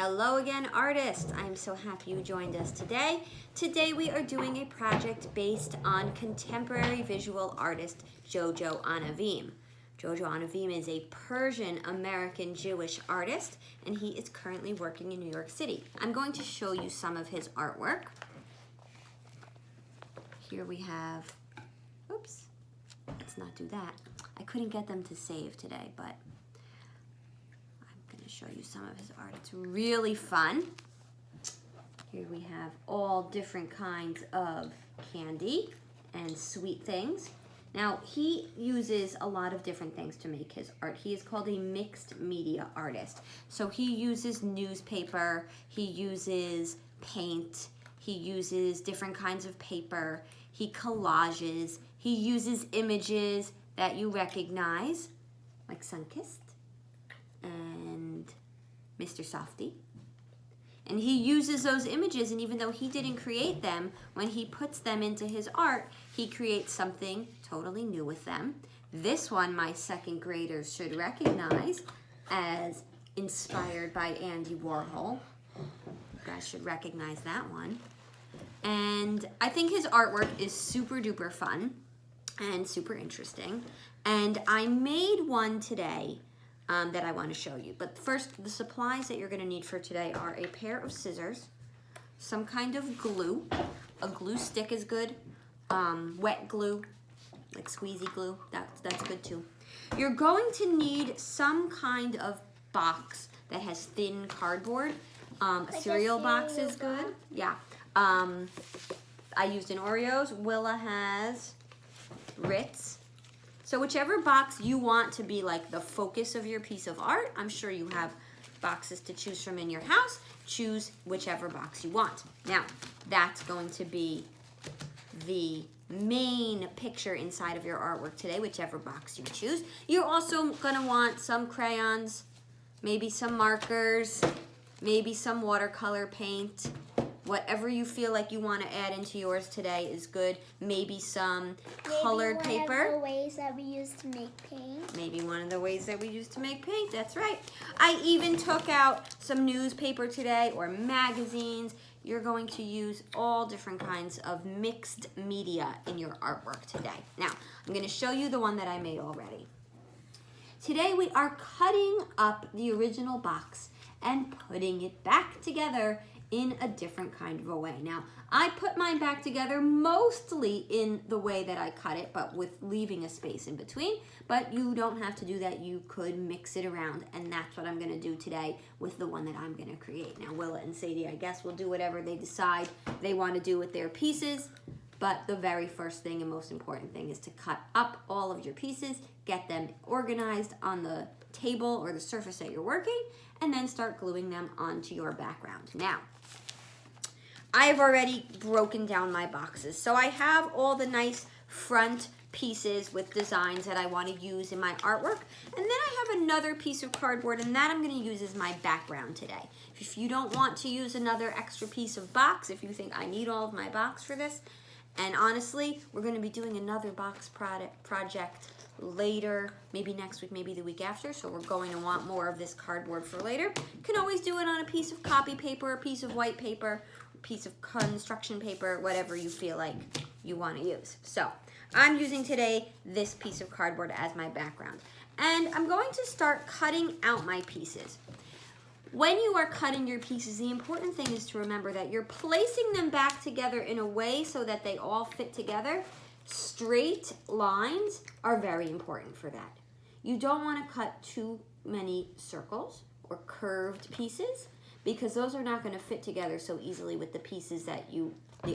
Hello again, artists. I'm so happy you joined us today. Today we are doing a project based on contemporary visual artist Jojo Anavim. Jojo Anavim is a Persian American Jewish artist, and he is currently working in New York City. I'm going to show you some of his artwork. Here we have, oops, let's not do that. I couldn't get them to save today, but show you some of his art. It's really fun. Here we have all different kinds of candy and sweet things. Now, he uses a lot of different things to make his art. He is called a mixed media artist. So he uses newspaper, he uses paint, he uses different kinds of paper, he collages, he uses images that you recognize, like Sunkissed and Mr. Softy. And he uses those images, and even though he didn't create them, when he puts them into his art, he creates something totally new with them. This one, my second graders should recognize as inspired by Andy Warhol. You guys should recognize that one. And I think his artwork is super duper fun and super interesting. And I made one today that I want to show you. But first, the supplies that you're going to need for today are a pair of scissors, some kind of glue. A glue stick is good. Wet glue, like squeezy glue, that's good too. You're going to need some kind of box that has thin cardboard. A cereal box is good. Yeah. I used an Oreos. Willa has Ritz. So whichever box you want to be like the focus of your piece of art, I'm sure you have boxes to choose from in your house. Choose whichever box you want. Now, that's going to be the main picture inside of your artwork today, whichever box you choose. You're also gonna want some crayons, maybe some markers, maybe some watercolor paint. Whatever you feel like you want to add into yours today is good. Maybe some colored paper. Maybe one of the ways that we use to make paint. Maybe one of the ways that we use to make paint, that's right. I even took out some newspaper today or magazines. You're going to use all different kinds of mixed media in your artwork today. Now, I'm going to show you the one that I made already. Today we are cutting up the original box and putting it back together in a different kind of a way. Now, I put mine back together mostly in the way that I cut it, but with leaving a space in between. But you don't have to do that. You could mix it around, and that's what I'm gonna do today with the one that I'm gonna create. Now, Willa and Sadie, I guess, will do whatever they decide they wanna do with their pieces, but the very first thing and most important thing is to cut up all of your pieces, get them organized on the table or the surface that you're working, and then start gluing them onto your background. Now, I've already broken down my boxes. So I have all the nice front pieces with designs that I want to use in my artwork. And then I have another piece of cardboard, and that I'm going to use as my background today. If you don't want to use another extra piece of box, if you think I need all of my box for this, and honestly, we're going to be doing another box project later, maybe next week, maybe the week after, so we're going to want more of this cardboard for later. You can always do it on a piece of copy paper, a piece of white paper, piece of construction paper, whatever you feel like you want to use. So I'm using today this piece of cardboard as my background, and I'm going to start cutting out my pieces. When you are cutting your pieces, the important thing is to remember that you're placing them back together in a way so that they all fit together. Straight lines are very important for that. You don't want to cut too many circles or curved pieces, because those are not going to fit together so easily with the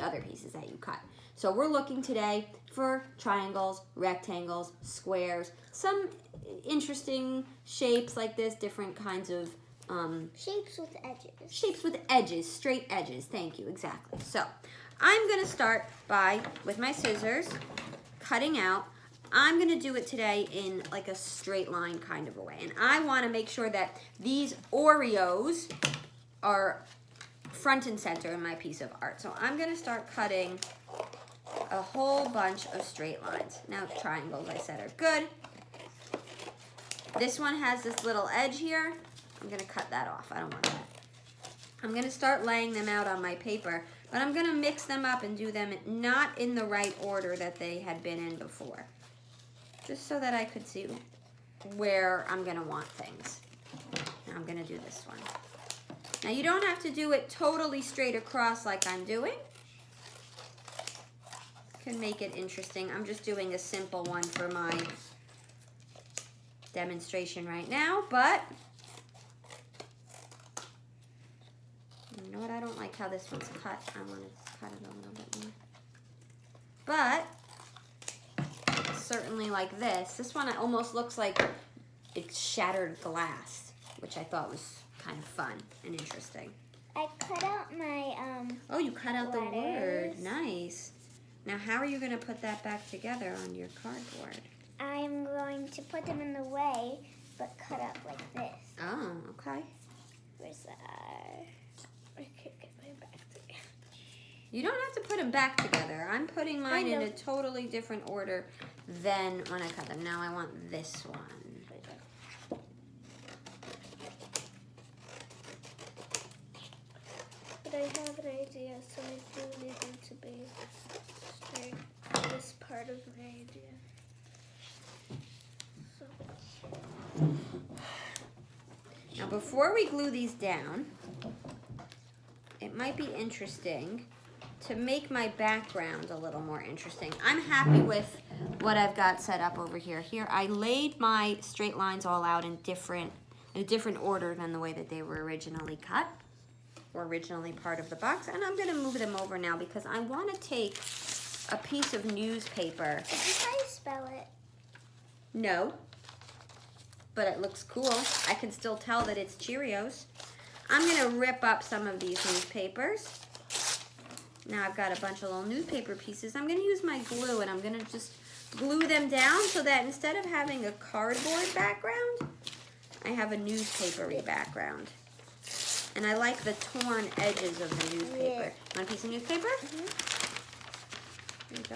other pieces that you cut. So we're looking today for triangles, rectangles, squares, some interesting shapes like this, different kinds of shapes with edges. Shapes with edges, straight edges. Thank you, exactly. So I'm going to start with my scissors, cutting out. I'm going to do it today in like a straight line kind of a way. And I want to make sure that these Oreos are front and center in my piece of art. So I'm going to start cutting a whole bunch of straight lines. Now, triangles, I said, are good. This one has this little edge here. I'm going to cut that off. I don't want that. I'm gonna start laying them out on my paper, but I'm gonna mix them up and do them not in the right order that they had been in before. Just so that I could see where I'm gonna want things. Now I'm gonna do this one. Now you don't have to do it totally straight across like I'm doing. Can make it interesting. I'm just doing a simple one for my demonstration right now, but you know what? I don't like how this one's cut. I want to cut it a little bit more. But certainly like this. This one almost looks like it's shattered glass, which I thought was kind of fun and interesting. I cut out my Oh, you cut out letters. the word. Nice. Now, how are you going to put that back together on your cardboard? I'm going to put them in the way, but cut up like this. Oh, okay. Where's that? I can't get my back together. You don't have to put them back together. I'm putting mine in a totally different order than when I cut them. Now I want this one. But I have an idea, so I do need them to be straight. This part of my idea. So. Now before we glue these down, it might be interesting to make my background a little more interesting. I'm happy with what I've got set up over here. Here I laid my straight lines all out in a different order than the way that they were originally cut, or originally part of the box. And I'm gonna move them over now because I wanna take a piece of newspaper. Is this how you spell it? No, but it looks cool. I can still tell that it's Cheerios. I'm gonna rip up some of these newspapers. Now I've got a bunch of little newspaper pieces. I'm gonna use my glue and I'm gonna just glue them down so that instead of having a cardboard background, I have a newspapery background. And I like the torn edges of the newspaper. Yeah. Want a piece of newspaper? There you go.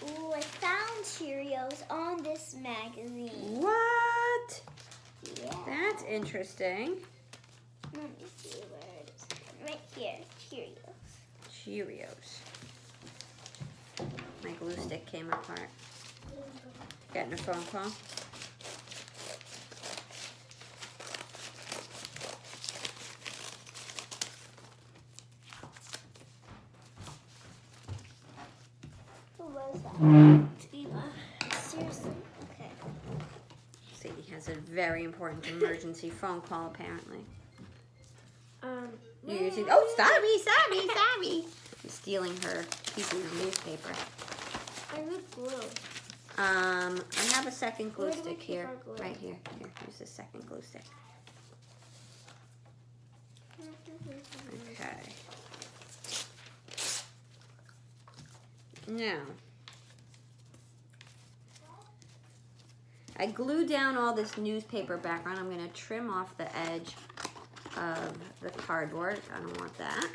Ooh, I found Cheerios on this magazine. What? Yeah. That's interesting. Let me see where it is. Right here, Cheerios. Cheerios. My glue stick came apart. Getting a phone call. Who was that? Eva. Seriously? Okay. Sadie has a very important emergency phone call apparently. Oh, sorry. I'm stealing her pieces of newspaper. I need glue. I have a second glue Where do we stick keep here. our glue? Right here. Here, use the second glue stick. Okay. Now, I glue down all this newspaper background. I'm going to trim off the edge of the cardboard. I don't want that.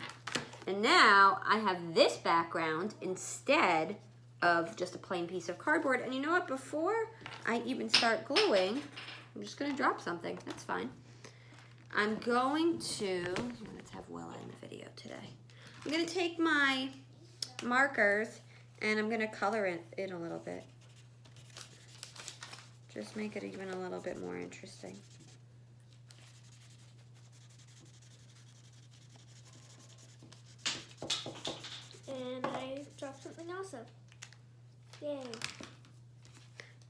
And now I have this background instead of just a plain piece of cardboard. And you know what? Before I even start gluing, I'm just going to drop something. That's fine. I'm going to, let's have Willa in the video today. I'm going to take my markers and I'm going to color it a little bit. Just make it even a little bit more interesting. And I dropped something also. Yay.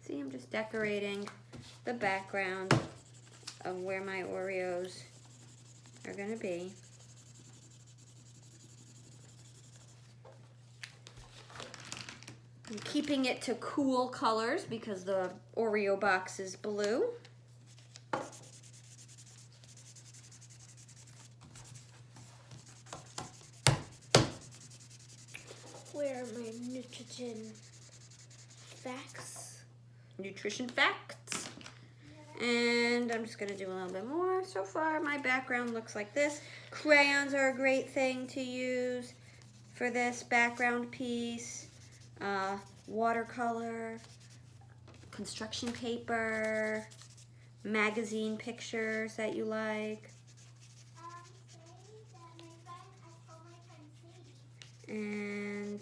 See, I'm just decorating the background of where my Oreos are going to be. I'm keeping it to cool colors because the Oreo box is blue. Where are my nutrition facts? Nutrition facts. And I'm just going to do a little bit more. So far, my background looks like this. Crayons are a great thing to use for this background piece. Watercolor. construction paper, magazine pictures that you like. And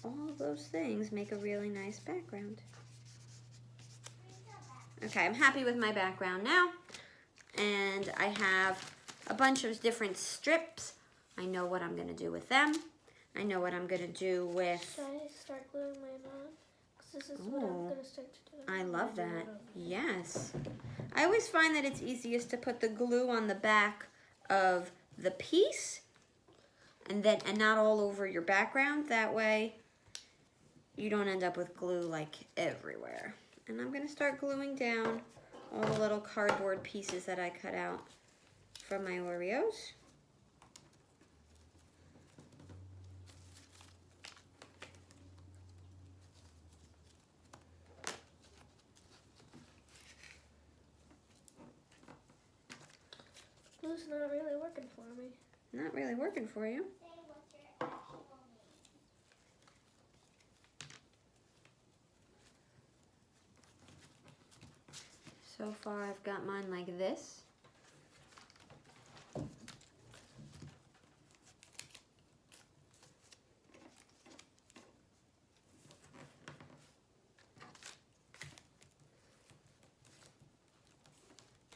all of those things make a really nice background. Okay, I'm happy with my background now. And I have a bunch of different strips. I know what I'm gonna do with them. I know what I'm gonna do with... Should I start gluing mine on? Because this is what I'm gonna start to do. I love that. Yes. I always find that it's easiest to put the glue on the back of the piece and not all over your background. That way you don't end up with glue like everywhere. And I'm gonna start gluing down all the little cardboard pieces that I cut out from my Oreos. Glue's not really working for me. Not really working for you. So far I've got mine like this.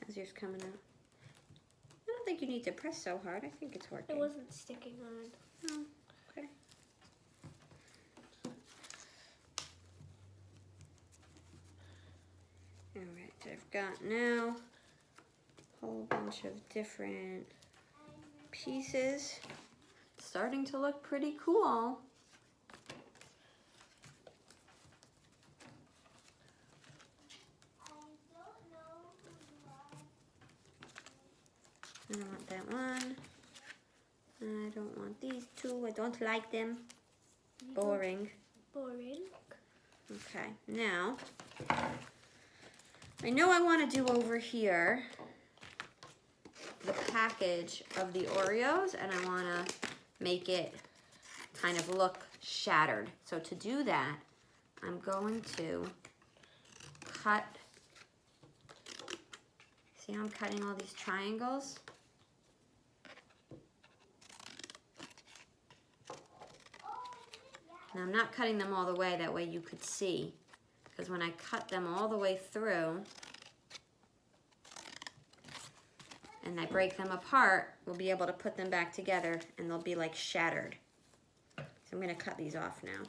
How's yours coming out? I don't think you need to press so hard. I think it's working. It wasn't sticking on. Oh, okay. Alright, I've got now a whole bunch of different pieces. It's starting to look pretty cool. I don't want that one. I don't want these two. I don't like them. Boring. Boring. Okay, now I know I want to do over here the package of the Oreos, and I want to make it kind of look shattered. So to do that, I'm going to cut. See how I'm cutting all these triangles? Now I'm not cutting them all the way, that way you could see. Because when I cut them all the way through and I break them apart, we'll be able to put them back together and they'll be like shattered. So I'm going to cut these off now.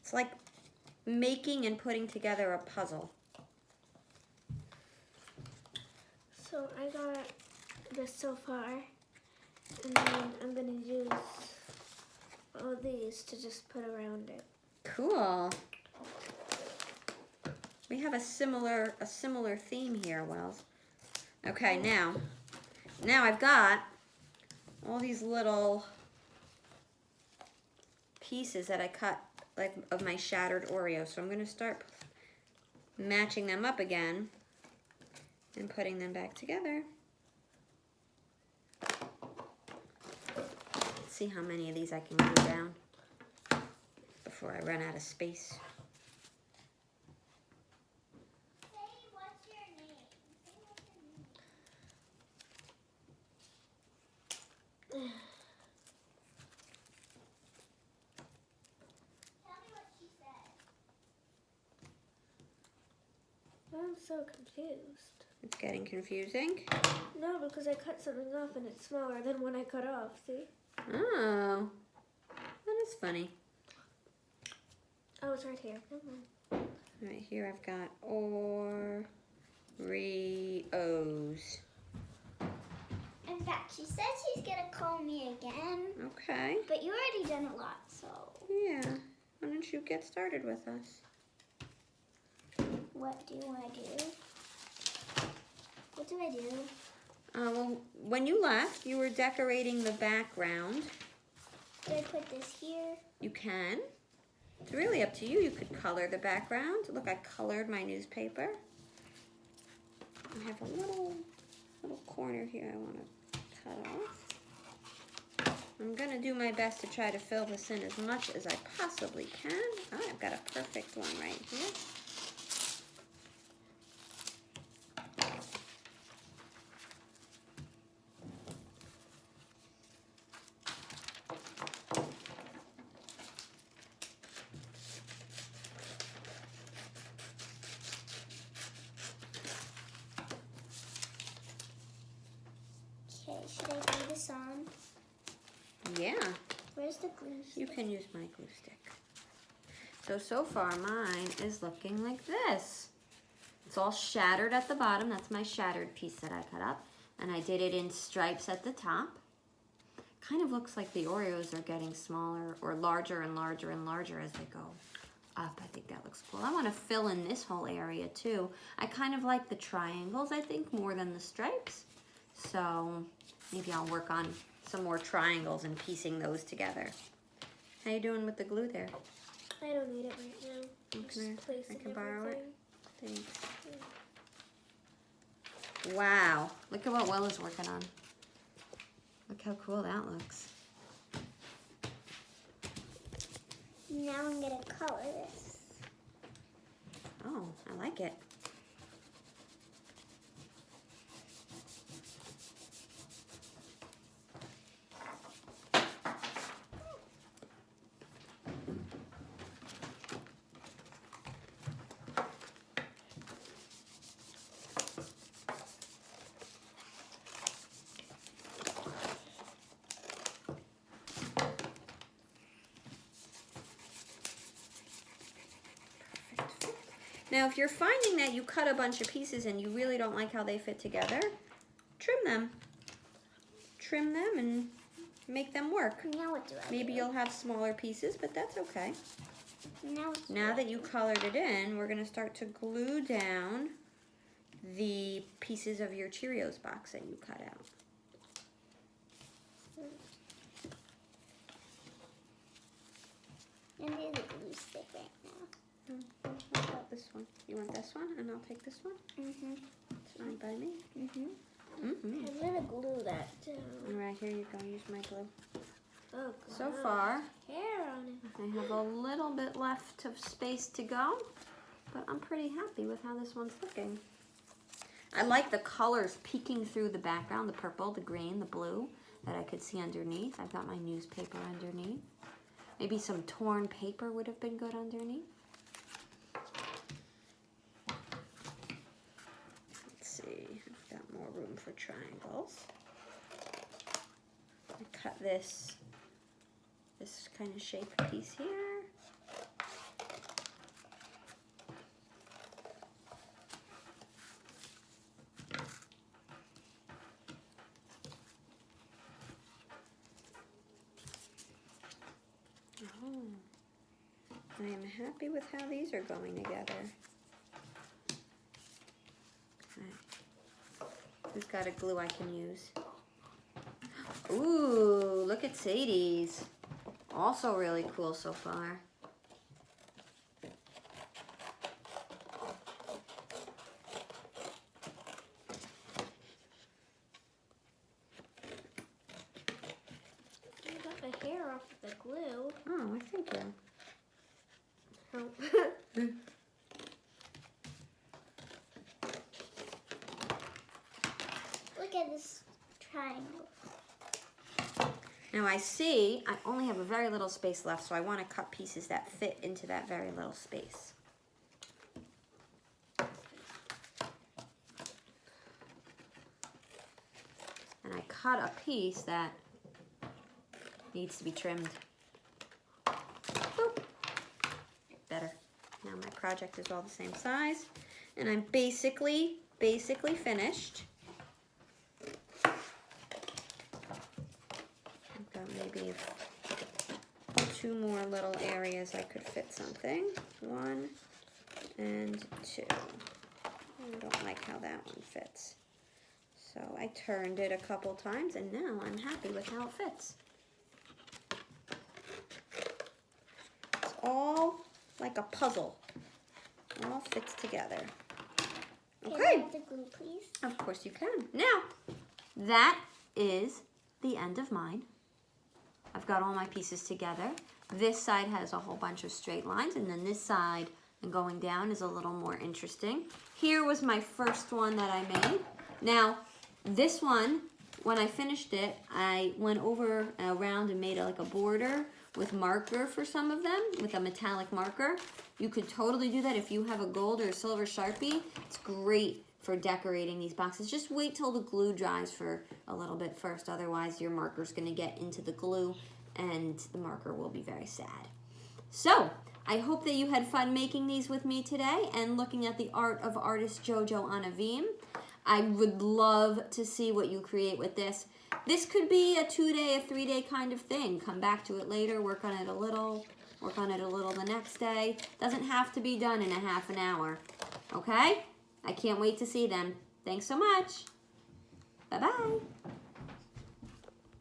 It's like making and putting together a puzzle. So I got this so far, and then I'm gonna use all these to just put around it. Cool. We have a similar theme here, Wells. Okay, now I've got all these little pieces that I cut like of my shattered Oreo. So I'm going to start matching them up again and putting them back together. Let's see how many of these I can glue down before I run out of space. I'm so confused. It's getting confusing. No, because I cut something off and it's smaller than when I cut off, see? Oh, that is funny. Oh, it's right here. Never mind. Right here I've got Oreos. In fact, she said she's gonna call me again. Okay. But you already done a lot, so. Yeah. Why don't you get started with us? What do I do? What do I do? Well, when you left, you were decorating the background. Do I put this here? You can. It's really up to you. You could color the background. Look, I colored my newspaper. I have a little corner here I want to cut off. I'm gonna do my best to try to fill this in as much as I possibly can. Oh, I've got a perfect one right here. Okay, should I glue this on? Yeah, Where's the glue you stick? can use my glue stick. So far mine is looking like this. It's all shattered at the bottom. That's my shattered piece that I cut up. And I did it in stripes at the top. Kind of looks like the Oreos are getting smaller or larger and larger and larger as they go up. I think that looks cool. I want to fill in this whole area too. I kind of like the triangles, I think, more than the stripes. So maybe I'll work on some more triangles and piecing those together. How you doing with the glue there? I don't need it right now. I'm Okay, just placing I can borrow it. everything. Thanks. Wow, look at what Will is working on. Look how cool that looks. Now I'm gonna color this. Oh, I like it. Now, if you're finding that you cut a bunch of pieces and you really don't like how they fit together, trim them. Trim them and make them work. Now what do I Maybe do? you'll have smaller pieces, but that's okay. What do Now I that you do? colored it in, we're gonna start to glue down the pieces of your Cheerios box that you cut out. I'm gonna do the glue stick right now. How about this one? You want this one, and I'll take this one? Mm-hmm. It's fine by me. Mm-hmm. Mm-hmm. I'm gonna glue that down. All right, here you go. Use my glue. Oh, So God. far, Hair on it. I have a little bit left of space to go, but I'm pretty happy with how this one's looking. I like the colors peeking through the background, the purple, the green, the blue that I could see underneath. I've got my newspaper underneath. Maybe some torn paper would have been good underneath. Let's see, I've got more room for triangles. I cut this kind of shaped piece here. I am happy with how these are going together. Okay. Who's got a glue I can use? Ooh, look at Sadie's. Also really cool so far. You got the hair off of the glue. Oh, I think so. Oh. Look at this triangle. Now I see I only have a very little space left, so I want to cut pieces that fit into that very little space. And I cut a piece that needs to be trimmed. Boop. Better. Now my project is all the same size, and I'm basically finished. Maybe two more little areas I could fit something. 1 and 2. I don't like how that one fits. So I turned it a couple times and now I'm happy with how it fits. It's all like a puzzle. It all fits together. Can I Okay. have the glue, please? Of course you can. Now, that is the end of mine. I've got all my pieces together. This side has a whole bunch of straight lines, and then this side and going down is a little more interesting. Here was my first one that I made. Now, this one, when I finished it, I went over around and made like a border with marker for some of them, with a metallic marker. You could totally do that if you have a gold or a silver Sharpie. It's great for decorating these boxes. Just wait till the glue dries for a little bit first, otherwise your marker's gonna get into the glue and the marker will be very sad. So, I hope that you had fun making these with me today and looking at the art of artist Jojo Anavim. I would love to see what you create with this. This could be a 2-day, a 3-day kind of thing. Come back to it later, work on it a little the next day. Doesn't have to be done in a half an hour, okay? I can't wait to see them. Thanks so much. Bye-bye.